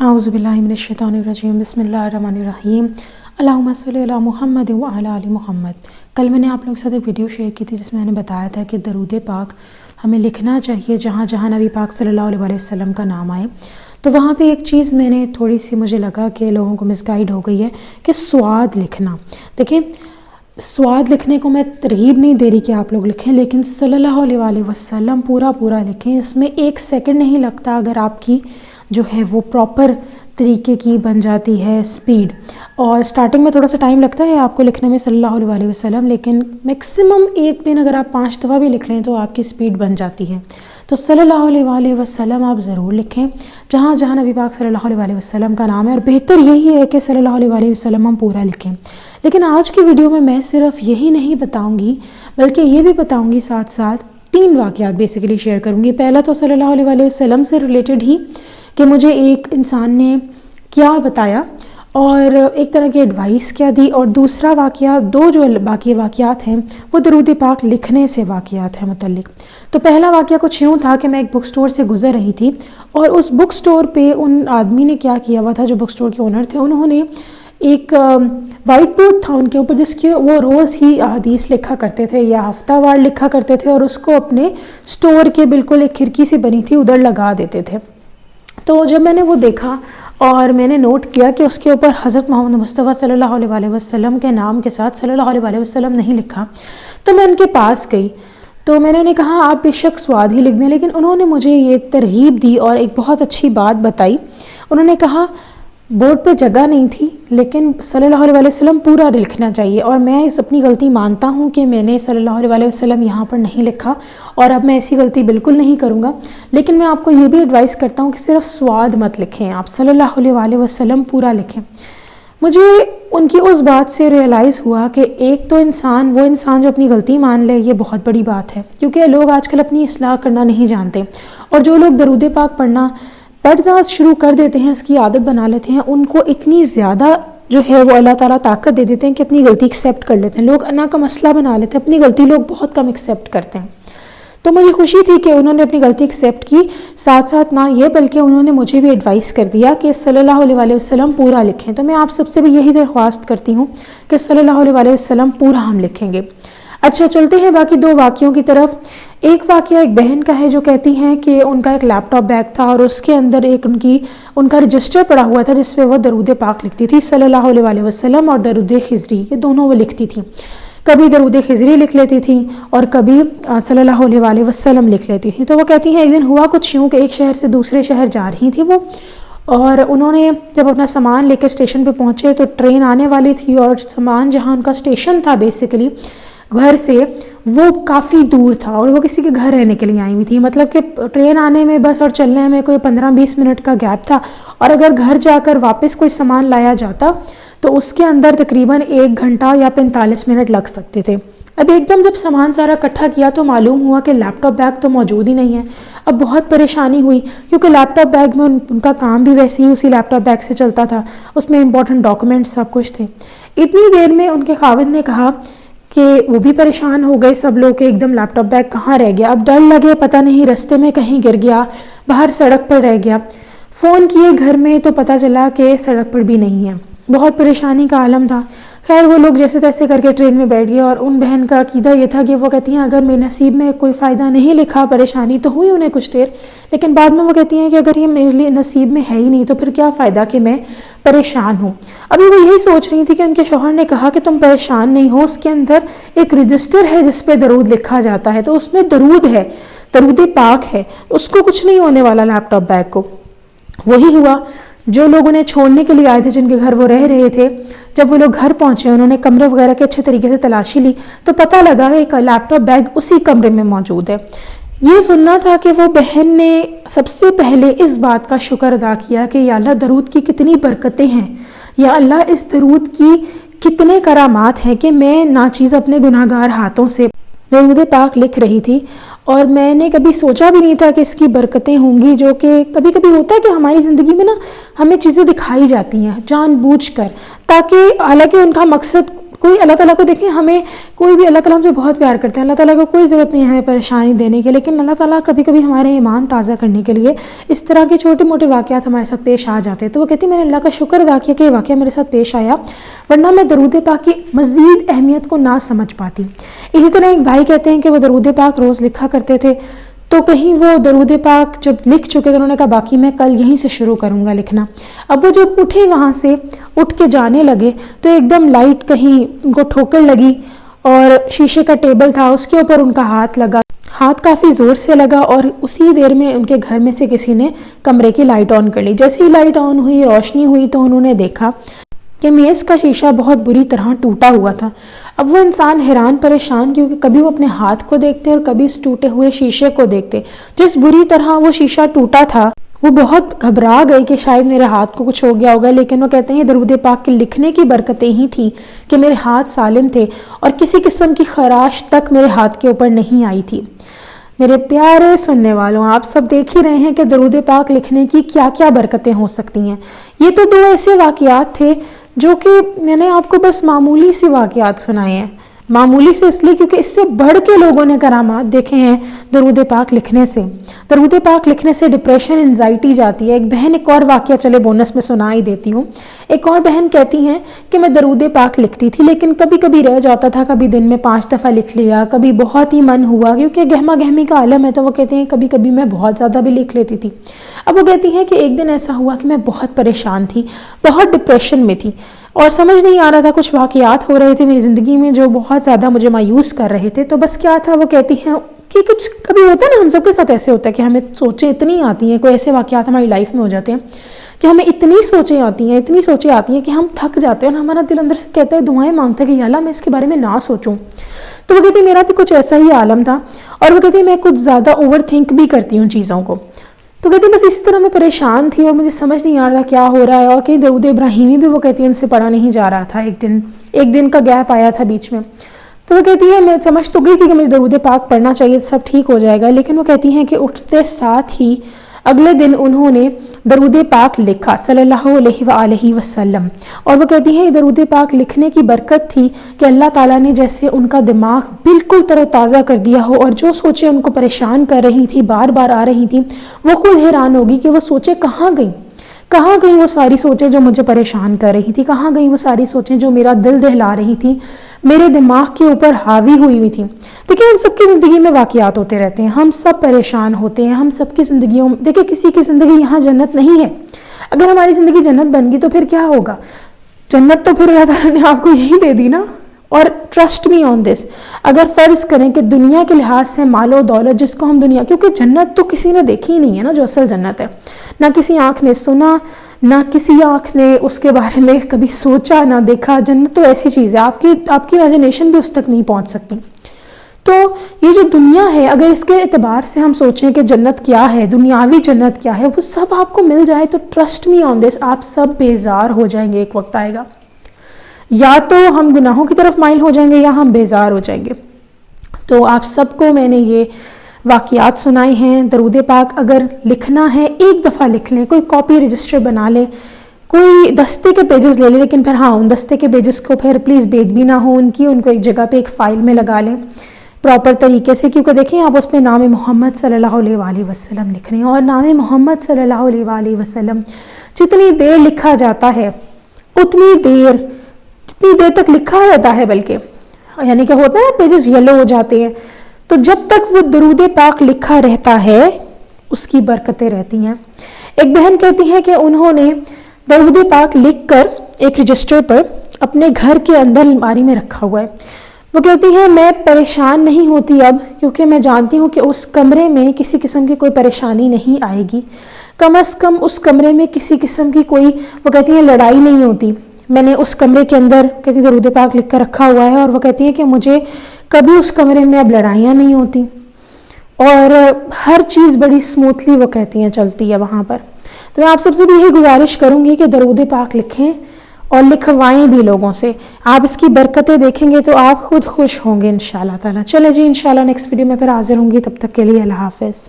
औज़ुबिल्लाहि मिनश्शैतानिर्रजीम बिस्मिल्लाहिर्रहमानिर्रहीम अल्लाहुम्मा सल्लि अला मुहम्मद व अला आलि मुहम्मद। कल मैंने आप लोगों के साथ एक वीडियो शेयर की थी जिसमें मैंने बताया था कि दरूद पाक हमें लिखना चाहिए जहाँ जहाँ नबी पाक सल्लल्लाहु अलैहि वसल्लम का नाम आए। तो वहाँ पे एक चीज़ मैंने थोड़ी सी मुझे लगा कि लोगों को मिसगाइड हो गई है कि स्वाद लिखना। देखिए, स्वाद लिखने को मैं तरगीब नहीं दे रही कि आप लोग लिखें, लेकिन सल्लल्लाहु अलैहि वसल्लम पूरा लिखें। इसमें एक सेकंड नहीं लगता अगर आपकी जो है वो प्रॉपर तरीके की बन जाती है स्पीड। और स्टार्टिंग में थोड़ा सा टाइम लगता है आपको लिखने में सल्लल्लाहु अलैहि वसल्लम, लेकिन मैक्सिमम एक दिन अगर आप 5 दफ़ा भी लिख लें तो आपकी स्पीड बन जाती है। तो सल्लल्लाहु अलैहि वसल्लम आप ज़रूर लिखें जहाँ जहाँ नबी पाक सल्लल्लाहु अलैहि वसल्लम का नाम है, और बेहतर यही है कि सल्लल्लाहु अलैहि वसल्लम हम पूरा लिखें। लेकिन आज की वीडियो में मैं सिर्फ यही नहीं बताऊँगी बल्कि ये भी बताऊँगी साथ साथ 3 वाक़यात बेसिकली शेयर करूँगी। पहला तो सल्लल्लाहु अलैहि वसल्लम से रिलेटेड ही कि मुझे एक इंसान ने क्या बताया और एक तरह की एडवाइस क्या दी, और दूसरा वाक़या, 2 जो बाकी वाक़यात हैं वो दरूद पाक लिखने से वाक़यात हैं मुतल्लिक। तो पहला वाक़या कुछ यूँ था कि मैं एक बुक स्टोर से गुज़र रही थी और उस बुक स्टोर पे उन आदमी ने क्या किया हुआ था, जो बुक स्टोर के ओनर थे, उन्होंने एक वाइट बोर्ड था उनके ऊपर जिसके वो रोज़ ही हदीस लिखा करते थे या हफ्तावार लिखा करते थे, और उसको अपने स्टोर के बिल्कुल एक खिड़की सी बनी थी उधर लगा देते थे। तो जब मैंने वो देखा और मैंने नोट किया कि उसके ऊपर हज़रत मोहम्मद मुस्तफ़ा सल्लल्लाहु अलैहि वसल्लम के नाम के साथ सल्लल्लाहु अलैहि वसल्लम नहीं लिखा, तो मैं उनके पास गई। तो मैंने उन्हें कहा आप बेशक स्वाद ही लिख दें, लेकिन उन्होंने मुझे ये तरगीब दी और एक बहुत अच्छी बात बताई। उन्होंने कहा बोर्ड पे जगह नहीं थी, लेकिन सल्लल्लाहु अलैहि वसल्लम पूरा लिखना चाहिए, और मैं इस अपनी गलती मानता हूँ कि मैंने सल्लल्लाहु अलैहि वसल्लम यहाँ पर नहीं लिखा और अब मैं ऐसी गलती बिल्कुल नहीं करूँगा। लेकिन मैं आपको ये भी एडवाइस करता हूँ कि सिर्फ स्वाद मत लिखें, आप सल्लल्लाहु अलैहि वसल्लम पूरा लिखें। मुझे उनकी उस बात से रियलाइज़ हुआ कि एक तो वो इंसान जो अपनी गलती मान ले, ये बहुत बड़ी बात है, क्योंकि लोग आजकल अपनी इस्लाह करना नहीं जानते, और जो लोग दरूद पाक पढ़ना शुरू कर देते हैं, इसकी आदत बना लेते हैं, उनको इतनी ज़्यादा जो है वो अल्लाह ताला ताकत दे देते हैं कि अपनी गलती एक्सेप्ट कर लेते हैं। लोग अना का मसला बना लेते हैं, अपनी गलती लोग बहुत कम एक्सेप्ट करते हैं। तो मुझे खुशी थी कि उन्होंने अपनी गलती एक्सेप्ट की, साथ साथ ना ये बल्कि उन्होंने मुझे भी एडवाइस कर दिया कि सल्लल्लाहु अलैहि वसल्लम पूरा लिखें। तो मैं आप सबसे भी यही दरख्वास्त करती हूँ कि सल्लल्लाहु अलैहि वसल्लम पूरा हम लिखेंगे। अच्छा, चलते हैं बाकी 2 वाक़यों की तरफ। एक वाक़या एक बहन का है जो कहती हैं कि उनका एक लैपटॉप बैग था और उसके अंदर एक उनका रजिस्टर पड़ा हुआ था जिस पे वो दरूद पाक लिखती थी, सल्लल्लाहु अलैहि वसल्लम और दरूद खिज़री, ये दोनों वो लिखती थी। कभी दरूद खिज़री लिख लेती थी और कभी सल्लल्लाहु अलैहि वसल्लम लिख लेती थी। तो वो कहती हैं एक दिन हुआ कुछ यूँ कि एक शहर से दूसरे शहर जा रही थी वो, और उन्होंने जब अपना सामान लेकर स्टेशन पे पहुँचे तो ट्रेन आने वाली थी, और सामान जहाँ उनका स्टेशन था बेसिकली घर से वो काफ़ी दूर था, और वो किसी के घर रहने के लिए आई हुई थी। मतलब कि ट्रेन आने में बस और चलने में कोई 15-20 मिनट का गैप था, और अगर घर जाकर वापस कोई सामान लाया जाता तो उसके अंदर तकरीबन 1 घंटा या 45 मिनट लग सकते थे। अब एकदम जब सामान सारा इकट्ठा किया तो मालूम हुआ कि लैपटॉप बैग तो मौजूद ही नहीं है। अब बहुत परेशानी हुई क्योंकि लैपटॉप बैग में उनका काम भी वैसे ही उसी लैपटॉप बैग से चलता था, उसमें इंपॉर्टेंट डॉक्यूमेंट्स सब कुछ थे। इतनी देर में उनके खाविद ने कहा कि वो भी परेशान हो गए सब लोग कि एकदम लैपटॉप बैग कहाँ रह गया। अब डर लगे, पता नहीं रास्ते में कहीं गिर गया, बाहर सड़क पर रह गया। फ़ोन किए घर में तो पता चला कि सड़क पर भी नहीं है। बहुत परेशानी का आलम था। खैर वो लोग जैसे तैसे करके ट्रेन में बैठ गए, और उन बहन का अकीदा ये था कि वो कहती हैं अगर मेरे नसीब में कोई फ़ायदा नहीं लिखा, परेशानी तो हुई उन्हें कुछ देर, लेकिन बाद में वो कहती हैं कि अगर ये मेरे लिए नसीब में है ही नहीं तो फिर क्या फ़ायदा कि मैं परेशान हूँ। अभी वो यही सोच रही थी कि उनके शौहर ने कहा कि तुम परेशान नहीं हो, उसके अंदर एक रजिस्टर है जिस पे दरूद लिखा जाता है, तो उसमें दरूद है, दरूद पाक है, उसको कुछ नहीं होने वाला लैपटॉप बैग को। वही हुआ। जो लोग उन्हें छोड़ने के लिए आए थे, जिनके घर वो रह रहे थे, जब वो लोग घर पहुंचे उन्होंने कमरे वगैरह के अच्छे तरीके से तलाशी ली तो पता लगा कि एक लैपटॉप बैग उसी कमरे में मौजूद है। ये सुनना था कि वो बहन ने सबसे पहले इस बात का शुक्र अदा किया कि या अल्लाह दरूद की कितनी बरकतें हैं, या अल्लाह इस दरूद की कितने करामात हैं कि मैं नाचीज़ अपने गुनाहगार हाथों से दरूद पाक लिख रही थी, और मैंने कभी सोचा भी नहीं था कि इसकी बरकतें होंगी। जो कि कभी कभी होता है कि हमारी ज़िंदगी में ना हमें चीज़ें दिखाई जाती हैं जानबूझकर, ताकि हालांकि उनका मकसद کوئی اللہ تعالیٰ کو دیکھیں، ہمیں کوئی بھی، اللہ تعالیٰ ہم سے بہت پیار کرتے ہیں، اللہ تعالیٰ کو کوئی ضرورت نہیں ہے ہمیں پریشانی دینے کی، لیکن اللہ تعالیٰ کبھی کبھی ہمارے ایمان تازہ کرنے کے لیے اس طرح کے چھوٹے موٹے واقعات ہمارے ساتھ پیش آ جاتے ہیں۔ تو وہ کہتی میں نے اللہ کا شکر ادا کیا کہ یہ واقعہ میرے ساتھ پیش آیا، ورنہ میں درود پاک کی مزید اہمیت کو نہ سمجھ پاتی۔ اسی طرح ایک بھائی کہتے ہیں کہ وہ درود پاک روز لکھا کرتے تھے، تو کہیں وہ درود پاک جب لکھ چکے تو انہوں نے کہا باقی میں کل یہیں سے شروع کروں گا لکھنا۔ اب وہ جب اٹھے وہاں سے اٹھ کے جانے لگے تو ایک دم لائٹ کہیں ان کو ٹھوکر لگی اور شیشے کا ٹیبل تھا اس کے اوپر ان کا ہاتھ لگا، ہاتھ کافی زور سے لگا اور اسی دیر میں ان کے گھر میں سے کسی نے کمرے کی لائٹ آن کر لی۔ جیسے ہی لائٹ آن ہوئی، روشنی ہوئی، تو انہوں نے دیکھا کہ میز کا شیشہ بہت بری طرح ٹوٹا ہوا تھا۔ اب وہ انسان حیران پریشان، کیونکہ کبھی وہ اپنے ہاتھ کو دیکھتے اور کبھی اس ٹوٹے ہوئے شیشے کو دیکھتے۔ جس بری طرح وہ شیشہ ٹوٹا تھا وہ بہت گھبرا گئی کہ شاید میرے ہاتھ کو کچھ ہو گیا ہوگا، لیکن وہ کہتے ہیں درود پاک کے لکھنے کی برکتیں ہی تھیں کہ میرے ہاتھ سالم تھے اور کسی قسم کی خراش تک میرے ہاتھ کے اوپر نہیں آئی تھی۔ میرے پیارے سننے والوں، آپ سب دیکھ ہی رہے ہیں کہ درود پاک لکھنے کی کیا کیا برکتیں ہو سکتی ہیں۔ یہ تو دو ایسے واقعات تھے جو کہ میں نے آپ کو بس معمولی سی واقعات سنائے ہیں، معمولی سے اس لیے کیونکہ اس سے بڑھ کے لوگوں نے کرامات دیکھے ہیں درود پاک لکھنے سے۔ درود پاک لکھنے سے ڈپریشن، انزائٹی جاتی ہے۔ ایک بہن، ایک اور واقعہ چلے بونس میں سنا ہی دیتی ہوں۔ ایک اور بہن کہتی ہیں کہ میں درود پاک لکھتی تھی لیکن کبھی کبھی رہ جاتا تھا، کبھی دن میں 5 دفعہ لکھ لیا، کبھی بہت ہی من ہوا کیونکہ گہما گہمی کا عالم ہے، تو وہ کہتی ہیں کبھی کبھی میں بہت زیادہ بھی لکھ لیتی تھی۔ اب وہ کہتی ہیں کہ ایک دن ایسا ہوا کہ میں بہت پریشان تھی، بہت ڈپریشن میں تھی اور سمجھ نہیں آ رہا تھا، کچھ واقعات ہو رہے تھے میری زندگی میں جو بہت زیادہ مجھے مایوس کر رہے تھے۔ تو بس کیا تھا، وہ کہتی ہیں کہ کچھ کبھی ہوتا ہے نا، ہم سب کے ساتھ ایسے ہوتا ہے کہ ہمیں سوچیں اتنی آتی ہیں، کوئی ایسے واقعات ہماری لائف میں ہو جاتے ہیں کہ ہمیں اتنی سوچیں آتی ہیں کہ ہم تھک جاتے ہیں اور ہمارا دل اندر سے کہتا ہے، دعائیں مانگتا ہے کہ یا اللہ میں اس کے بارے میں نہ سوچوں۔ تو وہ کہتی ہے میرا بھی کچھ ایسا ہی عالم تھا اور وہ کہتی ہے میں کچھ زیادہ اوور تھنک بھی کرتی ہوں چیزوں کو۔ تو کہتی بس اسی طرح میں پریشان تھی اور مجھے سمجھ نہیں آ رہا کیا ہو رہا ہے، اور کہیں درود ابراہیمی بھی وہ کہتی ہے ان سے پڑھا نہیں جا رہا تھا۔ ایک دن کا گیپ آیا تھا بیچ میں، تو وہ کہتی ہے میں سمجھ تو گئی تھی کہ مجھے درود پاک پڑھنا چاہیے، سب ٹھیک ہو جائے گا، لیکن وہ کہتی ہیں کہ اٹھتے ساتھ ہی اگلے دن انہوں نے درود پاک لکھا صلی اللہ علیہ وآلہ وسلم، اور وہ کہتی ہیں درود پاک لکھنے کی برکت تھی کہ اللہ تعالیٰ نے جیسے ان کا دماغ بالکل تر و تازہ کر دیا ہو، اور جو سوچیں ان کو پریشان کر رہی تھی، بار بار آ رہی تھیں، وہ خود حیران ہوگی کہ وہ سوچیں کہاں گئیں وہ ساری سوچیں جو مجھے پریشان کر رہی تھی، کہاں گئیں وہ ساری سوچیں جو میرا دل دہلا رہی تھی، میرے دماغ کے اوپر حاوی ہوئی تھی۔ دیکھیں ہم سب کی زندگی میں واقعات ہوتے رہتے ہیں، ہم سب پریشان ہوتے ہیں، ہم سب کی زندگیوں میں، دیکھیں کسی کی زندگی یہاں جنت نہیں ہے۔ اگر ہماری زندگی جنت بن گئی تو پھر کیا ہوگا؟ جنت تو پھر اللہ تعالیٰ نے آپ کو یہی دے دی نا۔ اور ٹرسٹ می آن دس، اگر فرض کریں کہ دنیا کے لحاظ سے مال و دولت جس کو ہم دنیا، کیونکہ جنت تو کسی نے دیکھی ہی نہیں ہے نا، جو اصل جنت ہے، نہ کسی آنکھ نے سنا، نہ کسی آنکھ نے اس کے بارے میں کبھی سوچا نہ دیکھا۔ جنت تو ایسی چیز ہے آپ کی امیجنیشن بھی اس تک نہیں پہنچ سکتی۔ تو یہ جو دنیا ہے، اگر اس کے اعتبار سے ہم سوچیں کہ جنت کیا ہے، دنیاوی جنت کیا ہے، وہ سب آپ کو مل جائے تو ٹرسٹ می آن دس آپ سب بیزار ہو جائیں گے۔ ایک وقت آئے گا یا تو ہم گناہوں کی طرف مائل ہو جائیں گے یا ہم بیزار ہو جائیں گے۔ تو آپ سب کو میں نے یہ واقعات سنائے ہیں۔ درود پاک اگر لکھنا ہے ایک دفعہ لکھ لیں، کوئی کاپی رجسٹر بنا لیں، کوئی دستے کے پیجز لے لیں، لیکن پھر ان دستے کے پیجز کو پھر پلیز بید بھی نہ ہو ان کو ایک جگہ پہ ایک فائل میں لگا لیں پراپر طریقے سے، کیونکہ دیکھیں آپ اس پہ نام محمد صلی اللہ علیہ وآلہ وسلم لکھ رہے ہیں، اور نام محمد صلی اللہ علیہ وآلہ وسلم جتنی دیر لکھا جاتا ہے اتنی دیر تک لکھا رہتا ہے، بلکہ یعنی کہ ہوتا ہے نا پیجز یلو ہو جاتے ہیں، تو جب تک وہ درود پاک لکھا رہتا ہے اس کی برکتیں رہتی ہیں۔ ایک بہن کہتی ہے کہ انہوں نے درود پاک لکھ کر ایک رجسٹر پر اپنے گھر کے اندر الماری میں رکھا ہوا ہے۔ وہ کہتی ہیں میں پریشان نہیں ہوتی اب، کیونکہ میں جانتی ہوں کہ اس کمرے میں کسی قسم کی کوئی پریشانی نہیں آئے گی، کم از کم اس کمرے میں کسی قسم کی کوئی، وہ کہتی ہیں لڑائی نہیں ہوتی۔ میں نے اس کمرے کے اندر کہتی درود پاک لکھ کر رکھا ہوا ہے، اور وہ کہتی ہیں کہ مجھے کبھی اس کمرے میں اب لڑائیاں نہیں ہوتی، اور ہر چیز بڑی سموتھلی وہ کہتی ہیں چلتی ہے وہاں پر۔ تو میں آپ سب سے بھی یہی گزارش کروں گی کہ درود پاک لکھیں اور لکھوائیں بھی لوگوں سے، آپ اس کی برکتیں دیکھیں گے تو آپ خود خوش ہوں گے انشاءاللہ تعالیٰ۔ چلے جی انشاءاللہ نیکسٹ ویڈیو میں پھر حاضر ہوں گی، تب تک کے لیے اللہ حافظ۔